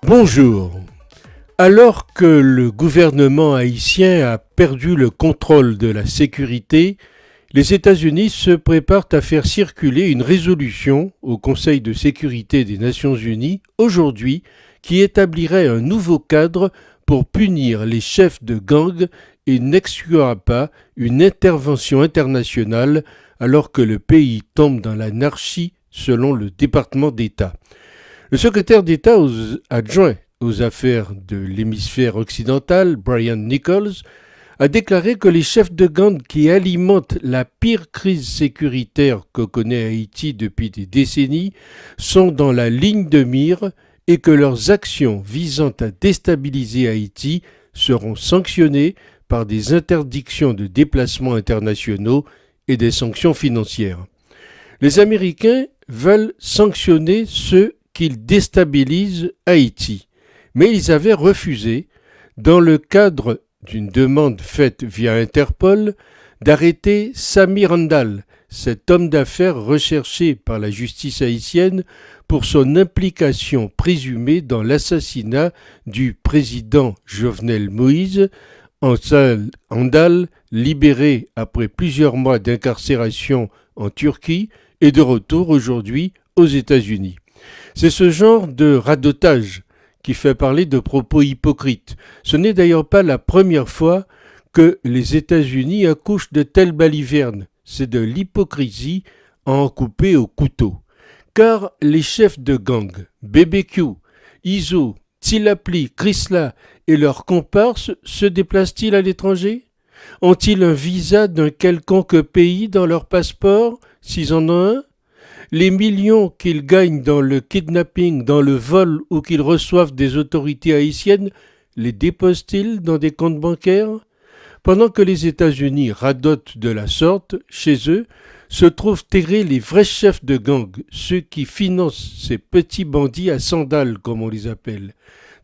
Bonjour. Alors que le gouvernement haïtien a perdu le contrôle de la sécurité, les États-Unis se préparent à faire circuler une résolution au Conseil de sécurité des Nations Unies aujourd'hui qui établirait un nouveau cadre pour punir les chefs de gang et n'exclura pas une intervention internationale alors que le pays tombe dans l'anarchie selon le département d'État. Le secrétaire d'État adjoint aux affaires de l'hémisphère occidental, Brian Nichols, a déclaré que les chefs de gang qui alimentent la pire crise sécuritaire que connaît Haïti depuis des décennies sont dans la ligne de mire et que leurs actions visant à déstabiliser Haïti seront sanctionnées par des interdictions de déplacements internationaux et des sanctions financières. Les Américains veulent sanctionner ceux qu'ils déstabilisent Haïti, mais ils avaient refusé, dans le cadre d'une demande faite via Interpol, d'arrêter Sami Randall, cet homme d'affaires recherché par la justice haïtienne pour son implication présumée dans l'assassinat du président Jovenel Moïse, Randall, libéré après plusieurs mois d'incarcération en Turquie et de retour aujourd'hui aux États-Unis. C'est ce genre de radotage qui fait parler de propos hypocrites. Ce n'est d'ailleurs pas la première fois que les États-Unis accouchent de telles balivernes. C'est de l'hypocrisie à en couper au couteau. Car les chefs de gang, BBQ, Iso, Tilapli, Chrysla et leurs comparses se déplacent-ils à l'étranger ? Ont-ils un visa d'un quelconque pays dans leur passeport, s'ils en ont un ? Les millions qu'ils gagnent dans le kidnapping, dans le vol ou qu'ils reçoivent des autorités haïtiennes, les déposent-ils dans des comptes bancaires ? Pendant que les États-Unis radotent de la sorte, chez eux, se trouvent terrés les vrais chefs de gang, ceux qui financent ces petits bandits à sandales, comme on les appelle.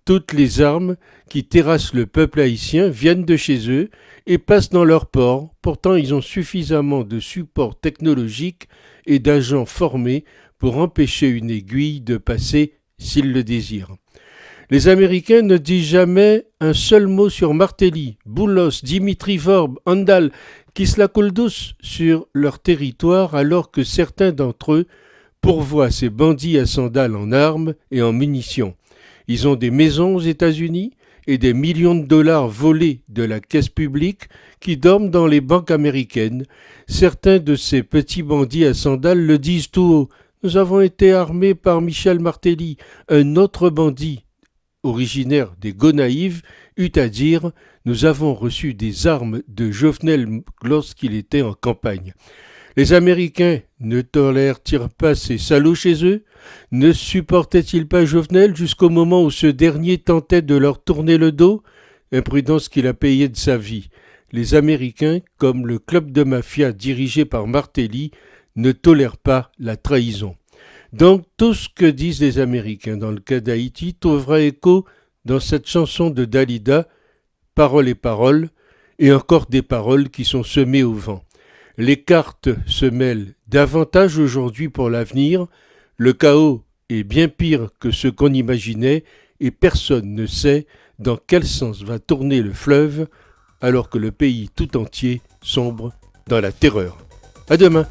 Toutes les armes qui terrassent le peuple haïtien viennent de chez eux et passent dans leurs ports. Pourtant, ils ont suffisamment de support technologique et d'agents formés pour empêcher une aiguille de passer s'ils le désirent. Les Américains ne disent jamais un seul mot sur Martelly, Boulos, Dimitri Vorb, Andal, Kisla-Koldous sur leur territoire alors que certains d'entre eux pourvoient ces bandits à sandales en armes et en munitions. Ils ont des maisons aux États-Unis et des millions de dollars volés de la caisse publique qui dorment dans les banques américaines. Certains de ces petits bandits à sandales le disent tout haut. Nous avons été armés par Michel Martelly, un autre bandit originaire des Gonaïves, eut à dire « Nous avons reçu des armes de Jovenel lorsqu'il était en campagne ». Les Américains ne tolèrent-ils pas ces salauds chez eux ? Ne supportaient-ils pas Jovenel jusqu'au moment où ce dernier tentait de leur tourner le dos ? Imprudence qu'il a payée de sa vie. Les Américains, comme le club de mafia dirigé par Martelly, ne tolèrent pas la trahison. Donc tout ce que disent les Américains dans le cas d'Haïti trouvera écho dans cette chanson de Dalida, Paroles et paroles, et encore des paroles qui sont semées au vent. Les cartes se mêlent davantage aujourd'hui pour l'avenir, le chaos est bien pire que ce qu'on imaginait et personne ne sait dans quel sens va tourner le fleuve alors que le pays tout entier sombre dans la terreur. À demain.